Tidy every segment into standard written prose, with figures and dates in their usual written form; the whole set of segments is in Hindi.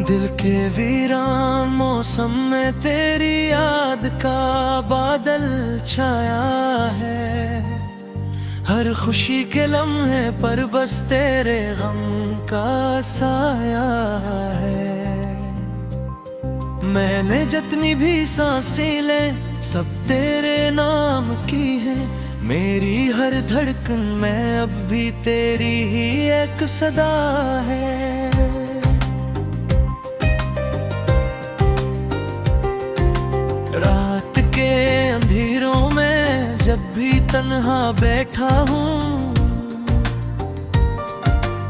दिल के वीरान मौसम में तेरी याद का बादल छाया है। हर खुशी के लम्हे पर बस तेरे गम का साया है। मैंने जितनी भी सांसें ले सब तेरे नाम की है। मेरी हर धड़कन में अब भी तेरी ही एक सदा है। रात के अंधेरों में जब भी तन्हा बैठा हूँ,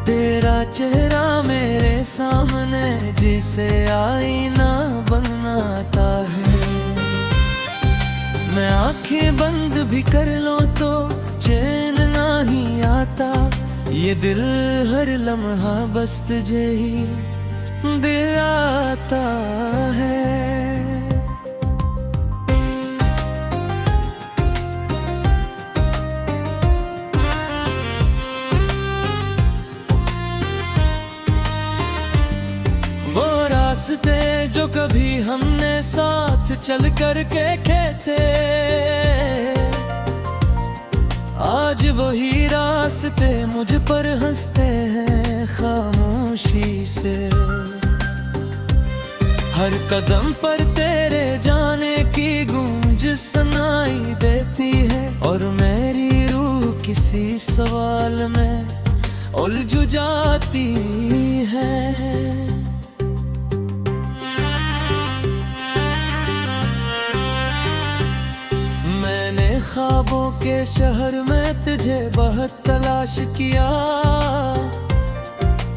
तेरा चेहरा मेरे सामने जिसे आईना बनाता है। मैं आंखें बंद भी कर लूं तो चैन नहीं आता। ये दिल हर लम्हा बस तुझे ही दिलाता है। वो रास्ते जो कभी हमने साथ चल कर के थे, आज वही रास्ते मुझ पर हंसते हैं खामोशी से। हर कदम पर तेरे जाने की गूंज सुनाई देती है, और मेरी रूह किसी सवाल में उलझ जाती है। ख्वाबों के शहर में तुझे बहुत तलाश किया।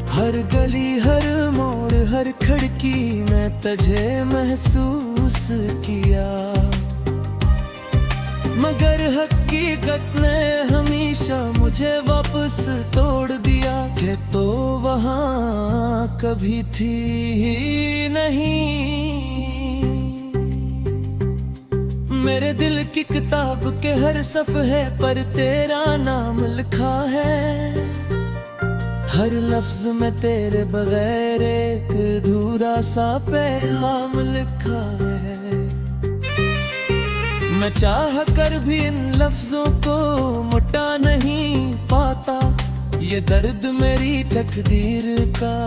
हर गली हर मोड़ हर खिड़की में तुझे महसूस किया, मगर हकीकत ने हमेशा मुझे वापस तोड़ दिया कि तो वहाँ कभी थी ही नहीं। मेरे दिल की किताब के हर सफ़हे पर तेरा नाम लिखा है। हर लफ्ज में तेरे बगैर एक अधूरा सा पैगाम लिखा है। मैं चाह कर भी इन लफ्जों को मिटा नहीं पाता। ये दर्द मेरी तकदीर का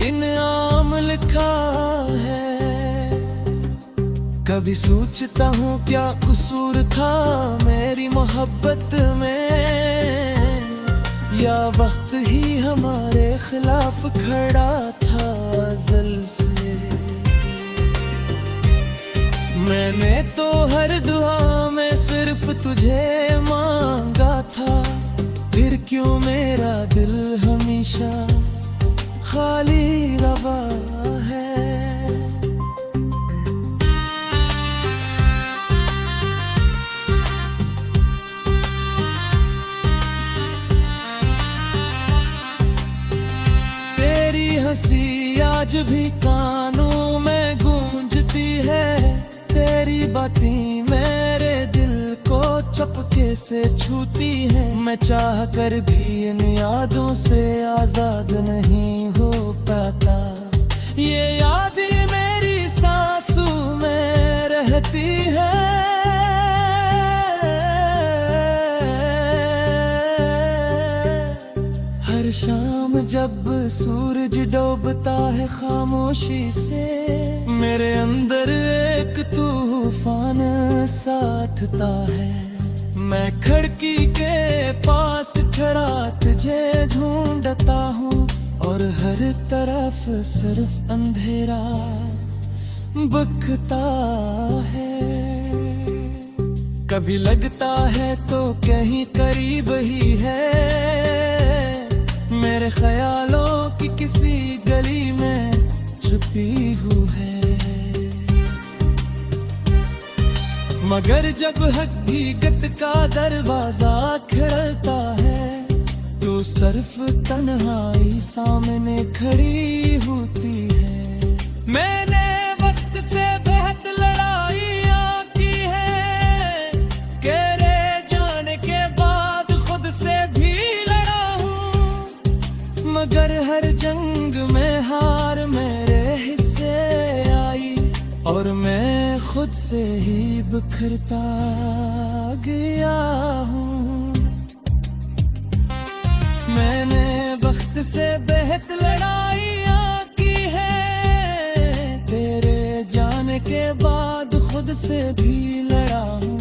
इनाम लिखा है। कभी सोचता हूँ क्या कसूर था मेरी मोहब्बत में, या वक्त ही हमारे खिलाफ खड़ा था अज़ल से। मैंने तो हर दुआ में सिर्फ तुझे मांगा था, फिर क्यों मेरा दिल हमेशा खाली रवा है। हंसी आज भी कानों में गूंजती है। तेरी बातें मेरे दिल को चपके से छूती है। मैं चाह कर भी इन यादों से आजाद नहीं हो पाता। ये यादें मेरी सांसों में रहती है। हर शाम जब सूरज डूबता है खामोशी से, मेरे अंदर एक तूफान साथता है। मैं खिड़की के पास खड़ा तुझे ढूंढता हूँ, और हर तरफ सिर्फ अंधेरा बकता है। कभी लगता है तो कहीं करीब ही है, मेरे ख्यालों की किसी गली में छुपी हुई है। मगर जब हकीकत का दरवाजा खड़ता है, तो सिर्फ तन्हाई सामने खड़ी होती है। मैंने वक्त से बेहद लड़ाइयाँ की है, तेरे जाने के बाद खुद से भी लड़ा हूँ, मगर हर जंग में हार में और मैं खुद से ही बिखरता गया हूँ। मैंने वक्त से बेहद लड़ाइयाँ की है, तेरे जाने के बाद खुद से भी लड़ा हूँ।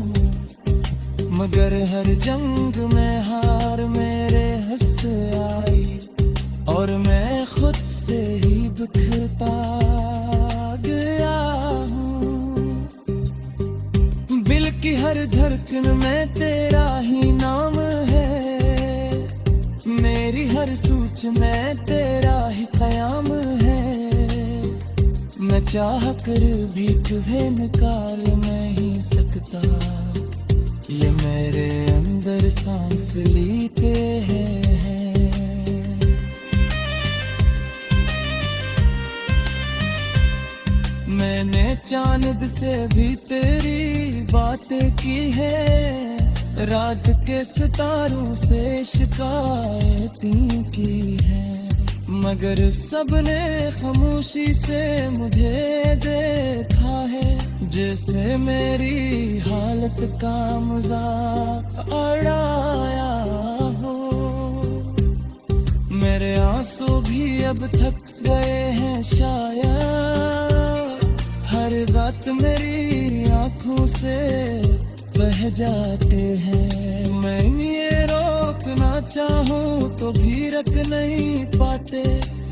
मगर हर जंग में हार मेरे हंस आई, और मैं खुद से ही बिखरता गया हूँ। दिल की हर धड़कन में तेरा ही नाम है, मेरी हर सोच में तेरा ही क़याम है। मैं चाह कर भी तुझे निकाल नहीं सकता, ये मेरे अंदर सांस लेते हैं। मैंने चांद से भी तेरी बातें की है, रात के सितारों से शिकायतें की है। मगर सबने खामोशी से मुझे देखा है, जैसे मेरी हालत का मजाक उड़ाया हो। मेरे आंसू भी अब थक गए हैं शायद, हर बात मेरी आंखों से बह जाते हैं। मैं ये रोकना चाहूँ तो भी रख नहीं पाते,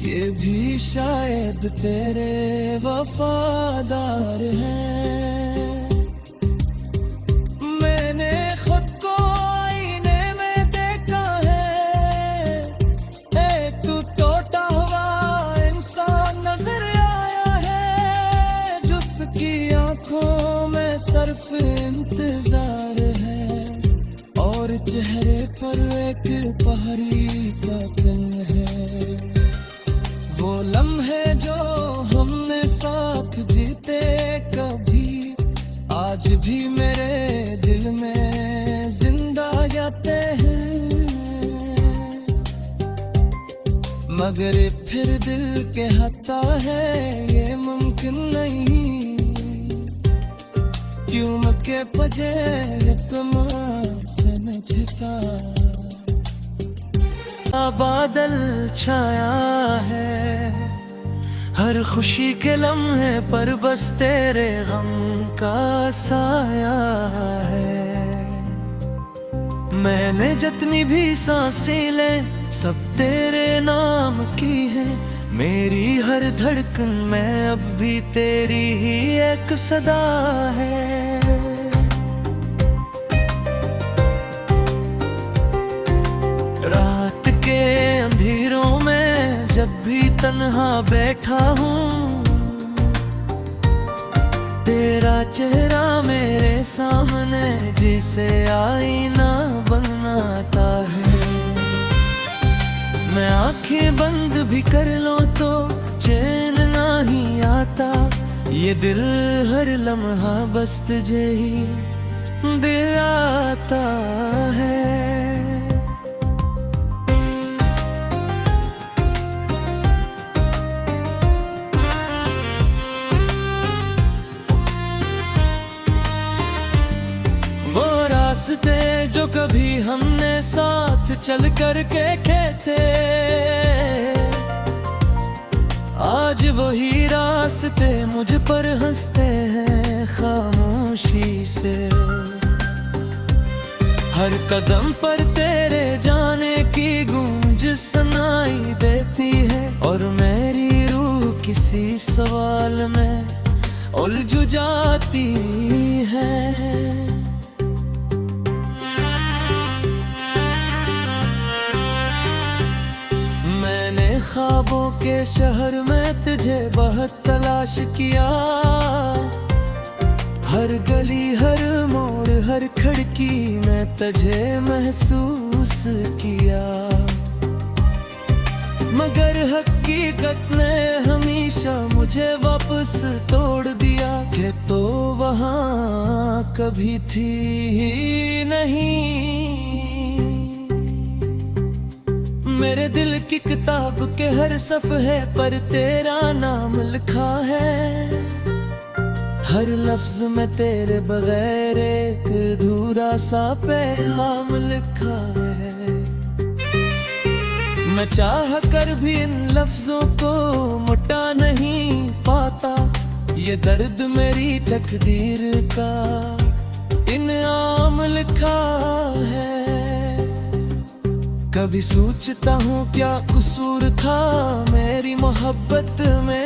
ये भी शायद तेरे वफादार हैं। मैंने खुद को आईने में देखा है, एक तू टूटा हुआ इंसान नजर आया है, जिसकी आंखों में सिर्फ इंतजार है, और चेहरे पर एक पहरी का पिन है। वो लम्हे जो हमने साथ जीते कभी, आज भी मेरे दिल में जिंदा जाते हैं। मगर फिर दिल के हता है ये मुमकिन नहीं, क्यों के पजे समझता। बादल छाया है हर खुशी के लम्हे पर, बस तेरे गम का साया है। मैंने जितनी भी सांसें ले सब तेरे नाम की है, मेरी हर धड़कन में अब भी तेरी ही एक सदा है। रात के अंधेरों में जब भी तन्हा बैठा हूँ, तेरा चेहरा मेरे सामने जिसे आईना बनाता है। मैं आंखें बंद भी कर लूं तो चैन नहीं आता, ये दिल हर लम्हा बस तुझे ही दिलाता है। वो रास्ते जो कभी हमने साथ चल कर के थे, आज वही रास्ते मुझ पर हंसते हैं खामोशी से। हर कदम पर तेरे जाने की गूंज सुनाई देती है, और मेरी रूह किसी सवाल में उलझ जाती है। ख्वाबों के शहर में तुझे बहुत तलाश किया, हर गली हर मोड़ हर खिड़की में तुझे महसूस किया। मगर हकीकत ने हमेशा मुझे वापस तोड़ दिया, कि तो वहाँ कभी थी ही नहीं। मेरे दिल की किताब के हर सफ़हे पर तेरा नाम लिखा है, हर लफ्ज में तेरे बगैर एक अधूरा सा पैगाम लिखा है। मैं चाह कर भी इन लफ्जों को मिटा नहीं पाता, ये दर्द मेरी तकदीर का इनाम लिखा है। कभी सोचता हूँ क्या कसूर था मेरी मोहब्बत में,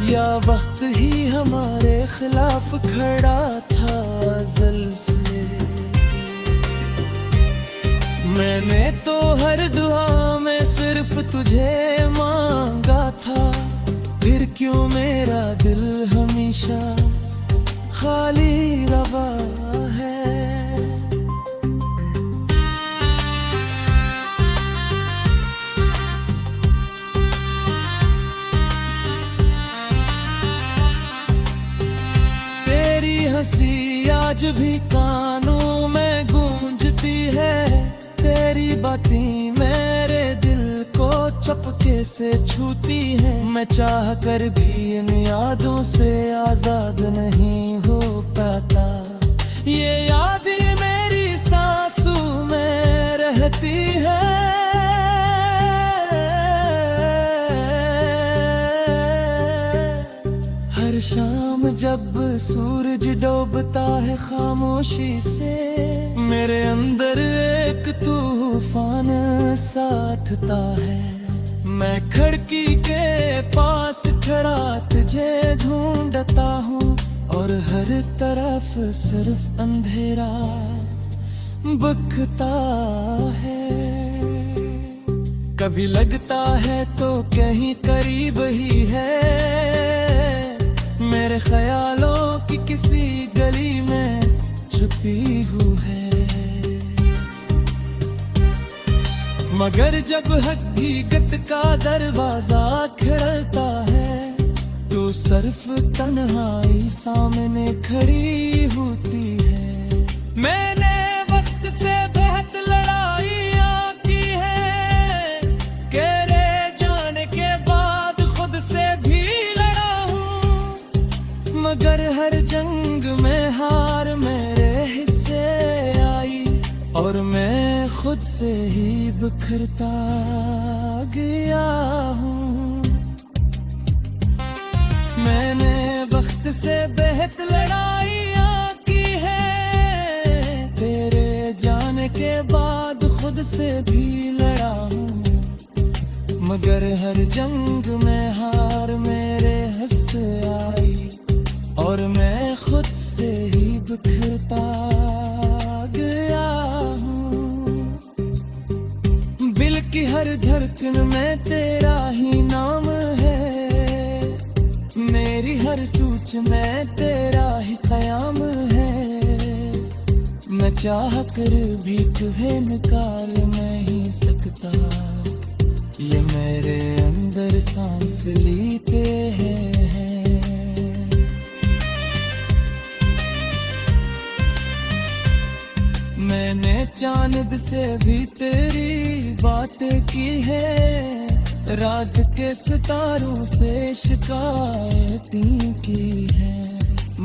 या वक्त ही हमारे खिलाफ खड़ा था अज़ल से। मैंने तो हर दुआ में सिर्फ तुझे मांगा था, फिर क्यों मेरा दिल हमेशा खाली रवा है। हंसी आज भी कानों में गूंजती है, तेरी बातें मेरे दिल को चपके से छूती है। मैं चाह कर भी इन यादों से आजाद नहीं हो पाता, ये यादें मेरी सांसों में रहती है। हर शाम जब सूरज डूबता है खामोशी से, मेरे अंदर एक तूफान सा उठता है। मैं खिड़की के पास खड़ा तुझे ढूंढता हूँ, और हर तरफ सिर्फ अंधेरा बकता है। कभी लगता है तो कहीं करीब ही है, मेरे ख्यालों की किसी गली में छुपी हुई है। मगर जब हकीकत का दरवाजा खड़ता है, तो सिर्फ तन्हाई सामने खड़ी होती है। मैंने वक्त से बेहद लड़ाइयाँ की है, तेरे जाने के बाद खुद से भी लड़ा हूँ। मगर हर जंग में हार मेरे हिस्से आई, और मैं खुद से ही बिखरता गया हूँ। मैंने वक्त से बेहद लड़ाइयाँ की है, तेरे जाने के बाद खुद से भी लड़ा हूँ। मगर हर जंग में हार मेरे हिस्से आई, और मैं खुद से ही बिखरता गया हूँ। दिल की हर धड़कन में तेरा ही नाम है, मेरी हर सोच में तेरा ही क़याम है। मैं चाह कर भी तुझे निकाल नहीं सकता, ये मेरे अंदर सांस लेते हैं। मैंने चांद से भी तेरी बातें की है, रात के सितारों से शिकायतें की है।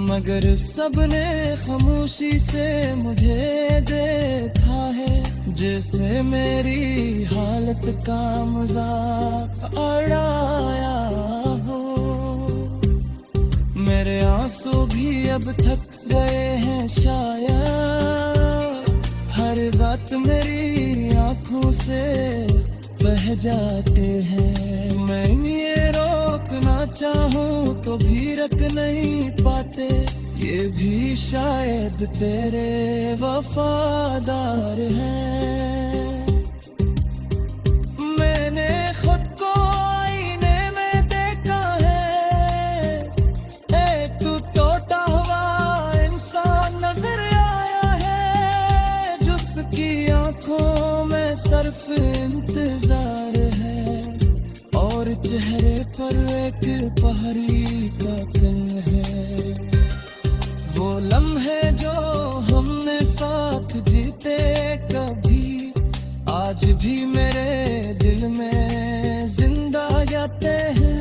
मगर सबने खामोशी से मुझे देखा है, जैसे मेरी हालत का मजाक उड़ाया हो। मेरे आंसू भी अब थक गए हैं शायद, हर बात मेरी आंखों से बह जाते हैं। मैं ये रोकना चाहूँ तो भी रख नहीं पाते, ये भी शायद तेरे वफादार हैं। मैंने खुद को आईने में देखा है, एक तू टूटा हुआ इंसान नजर आया है, जिसकी आंखों में सिर्फ इंतजार है, और चेहरे पर एक पहाड़ी का दिल है। वो लम्हे जो हमने साथ जीते कभी, आज भी मेरे दिल में जिंदा जाते हैं।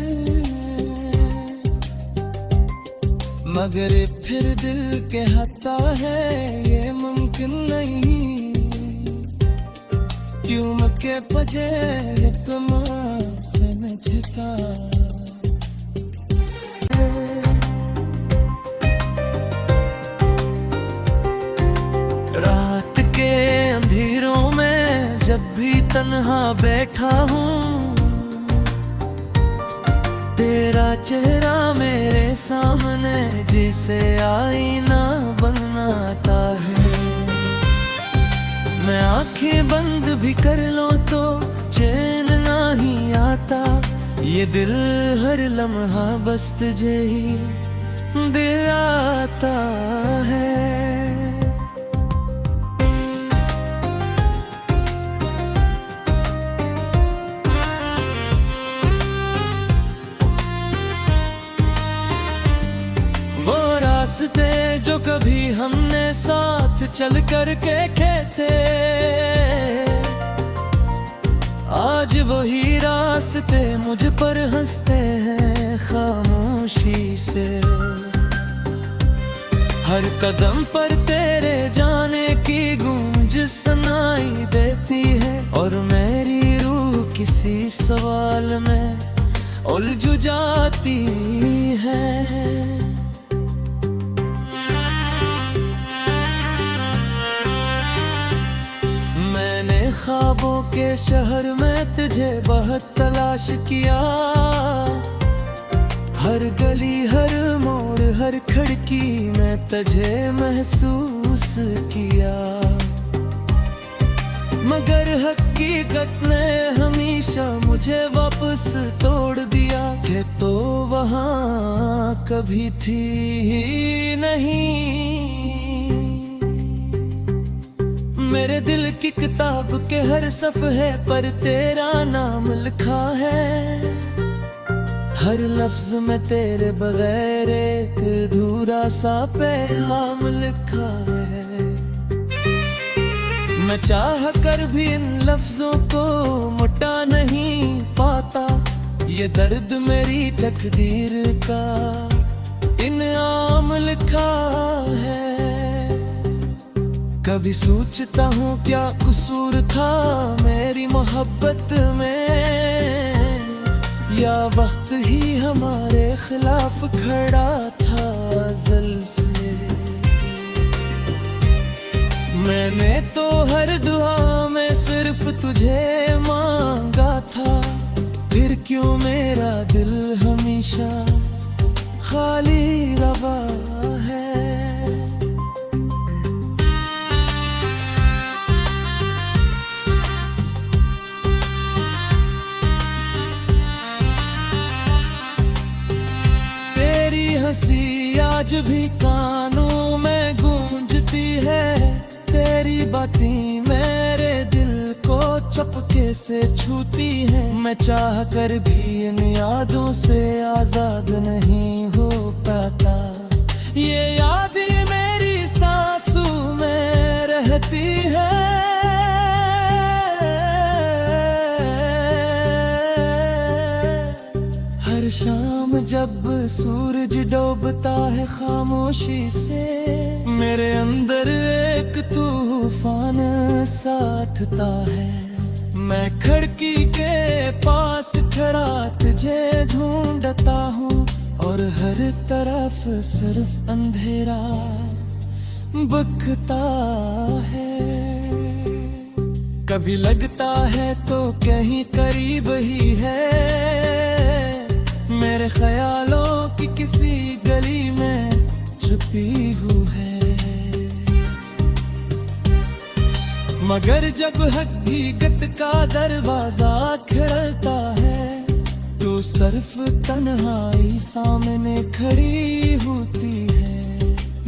मगर फिर दिल कहता है ये मुमकिन नहीं, क्यों के पजे से में झिता। रात के अंधेरों में जब भी तन्हा बैठा हूँ, तेरा चेहरा मेरे सामने जिसे आईना बनाता है। मैं आंखें बंद भी कर लूं तो चैन नहीं आता, ये दिल हर लम्हा बस तुझे ही दिलाता है। रास्ते जो कभी हमने साथ चल कर के थे, आज वही रास्ते मुझ पर हंसते हैं खामोशी से। हर कदम पर तेरे जाने की गूंज सुनाई देती है, और मेरी रूह किसी सवाल में उलझ जाती है। ख्वाबों के शहर में तुझे बहुत तलाश किया, हर गली हर मोड़ हर खिड़की में तुझे महसूस किया, मगर हकीकत ने हमेशा मुझे वापस तोड़ दिया कि तो वहाँ कभी थी ही नहीं। मेरे दिल की किताब के हर सफ़हे पर तेरा नाम लिखा है, हर लफ्ज में तेरे बगैर एक अधूरा सा पैगाम लिखा है। मैं चाह कर भी इन लफ्जों को मुटा नहीं पाता, ये दर्द मेरी तकदीर का इनाम लिखा है। कभी सोचता हूँ क्या कसूर था मेरी मोहब्बत में, या वक्त ही हमारे खिलाफ खड़ा था अज़ल से। मैंने तो हर दुआ में सिर्फ तुझे मांगा था, फिर क्यों मेरा दिल हमेशा खाली रवा है। हंसी आज भी कानों में गूंजती है, तेरी बातें मेरे दिल को चपके से छूती है। मैं चाह कर भी इन यादों से आजाद नहीं हो पाता, ये यादें मेरी सांसों में रहती है। हर शाम जब सूरज डूबता है खामोशी से, मेरे अंदर एक तूफान सा उठता है। मैं खिड़की के पास खड़ा तुझे ढूंढता हूँ, और हर तरफ सिर्फ अंधेरा बकता है। कभी लगता है तो कहीं करीब ही है, मेरे ख्यालों की किसी गली में छुपी हुई है। मगर जब हकीकत का दरवाजा खिलता है, तो सिर्फ तन्हाई सामने खड़ी होती है।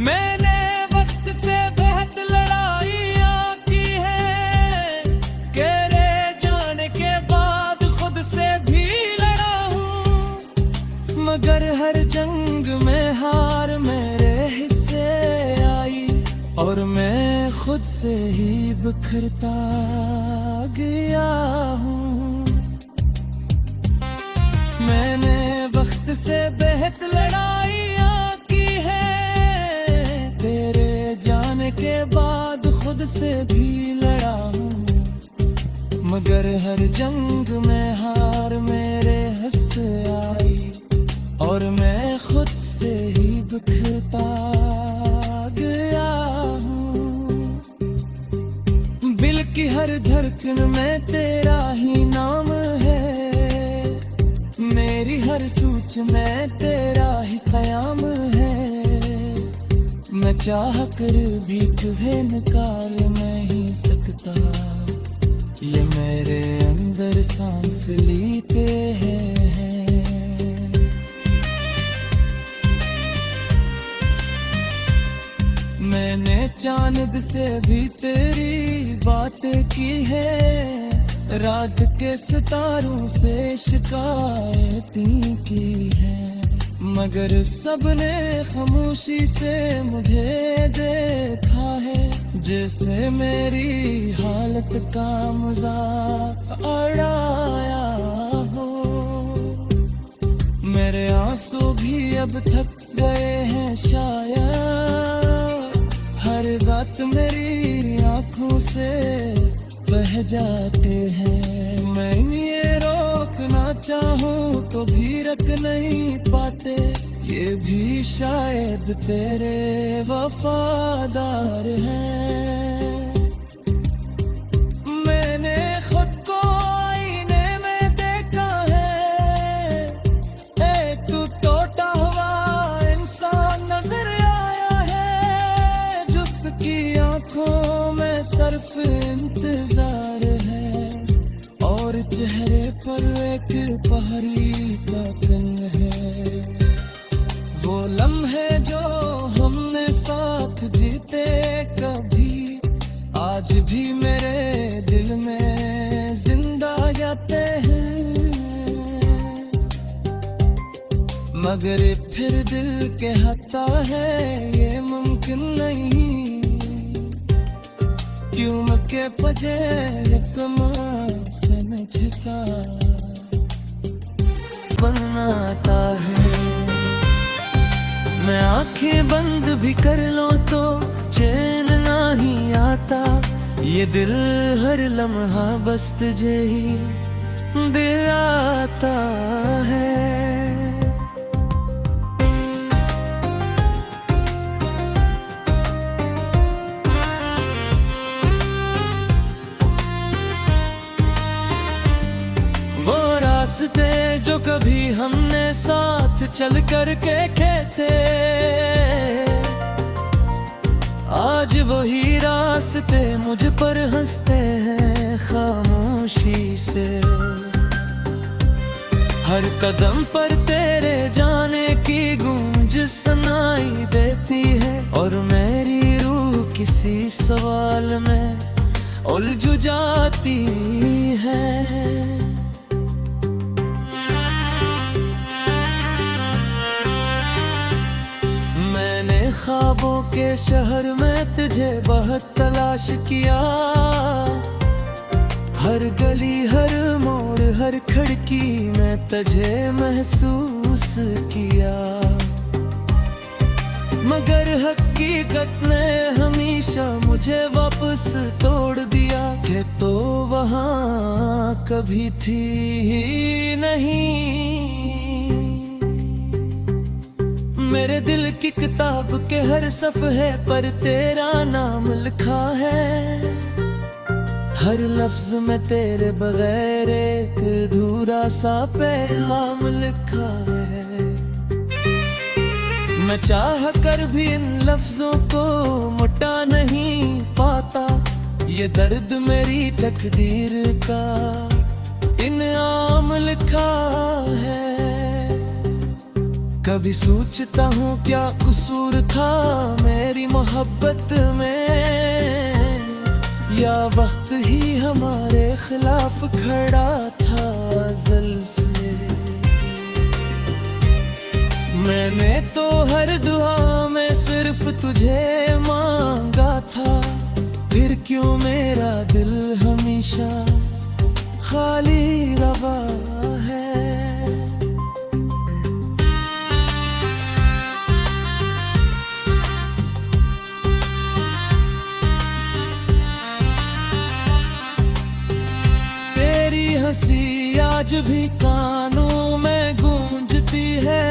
मैंने वक्त से बहुत लड़ाइयाँ की है, तेरे जाने के बाद खुद से भी लड़ा हूँ, मगर हर जंग में हार मेरे हिस्से आई, और मैं खुद से ही बिखरता गया हूँ। मैंने वक्त से बेहद लड़ाइयाँ की है, मगर हर जंग में हार मेरे हंस आई, और मैं खुद से ही बिखरता गया हूँ। दिल की हर धड़कन में तेरा ही नाम है, मेरी हर सोच में तेरा ही कयाम है। मैं चाह कर भी तुझे नकार नहीं सकता, ये मेरे अंदर सांस लेते हैं। मैंने चांद से भी तेरी बातें की है, रात के सितारों से शिकायतें की है, मगर सबने खामोशी से मुझे देखा है, जैसे मेरी हालत का मजाक उड़ाया हो। मेरे आंसू भी अब थक गए हैं शायद, हर बात मेरी आंखों से बह जाते हैं। मैं ये रोकना चाहूँ तो भी रख नहीं पाते, ये भी शायद तेरे वफादार हैं। मैंने खुद को आईने में देखा है, एक टूटा हुआ इंसान नजर आया है, जिसकी आंखों में सिर्फ इंतजार है, और चेहरे पर एक पहरी तकन है। वो लम्हे जो हमने साथ जीते कभी, आज भी मेरे दिल में जिंदा जाते हैं। मगर फिर दिल कहता है ये मुमकिन नहीं, क्यों के पजे कमा समझता बनाता है। मैं आंखें बंद भी कर लो तो चैन नहीं आता, ये दिल हर लम्हा बस तुझे ही दिलाता है। रास्ते जो कभी हमने साथ चल कर के थे, आज वही रास्ते मुझ पर हंसते हैं खामोशी से। हर कदम पर तेरे जाने की गूंज सुनाई देती है, और मेरी रूह किसी सवाल में उलझ जाती है। ख्वाबों के शहर में तुझे बहुत तलाश किया, हर गली हर मोड़ हर खिड़की में तुझे महसूस किया, मगर हकीकत ने हमेशा मुझे वापस तोड़ दिया कि तो वहाँ कभी थी ही नहीं। मेरे दिल की किताब के हर सफ़हे पर तेरा नाम लिखा है, हर लफ्ज में तेरे बगैर एक अधूरा सा पैगाम लिखा है। मैं चाह कर भी इन लफ्जों को मिटा नहीं पाता, ये दर्द मेरी तकदीर का इनाम लिखा है। कभी सोचता हूँ क्या कसूर था मेरी मोहब्बत में, या वक्त ही हमारे खिलाफ खड़ा था अज़ल से। मैंने तो हर दुआ में सिर्फ तुझे मांगा था, फिर क्यों मेरा दिल हमेशा खाली रवा है। हंसी आज भी कानों में गूंजती है,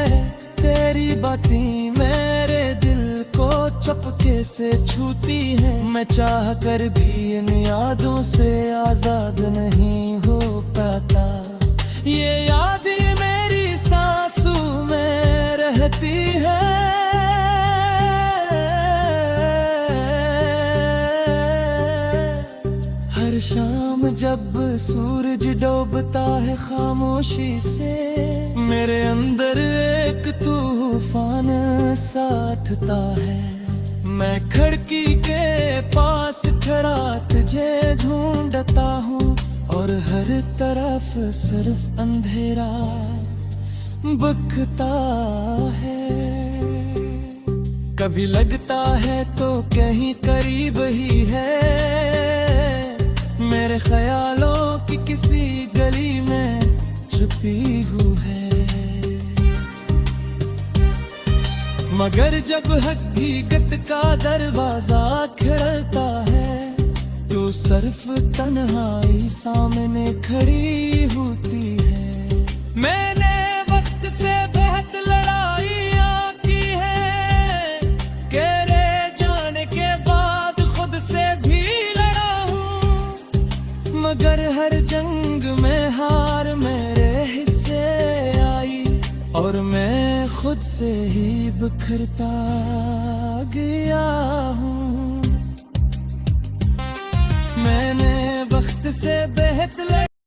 तेरी बातें मेरे दिल को चुपके से छूती हैं। मैं चाह कर भी इन यादों से आजाद नहीं हो पाता, ये यादें मेरी सांसों में रहती है। हर शाम जब सूरज डूबता है खामोशी से, मेरे अंदर एक तूफान सा उठता है। मैं खिड़की के पास खड़ा तुझे ढूंढता हूँ और हर तरफ सिर्फ अंधेरा बकता है। कभी लगता है तो कहीं करीब ही है, मेरे ख्यालों की किसी गली में छुपी हुई है। मगर जब हकीकत का दरवाजा खिलता है, तो सिर्फ तन्हाई सामने खड़ी होती है। मैंने वक्त से बेहद लड़ाइयाँ की है, तेरे जाने के बाद खुद से भी लड़ा हूँ। मगर हर जंग में हार मेरे हिस्से आई, और मैं खुद से ही बिखरता गया हूँ। मैंने वक्त से बेहद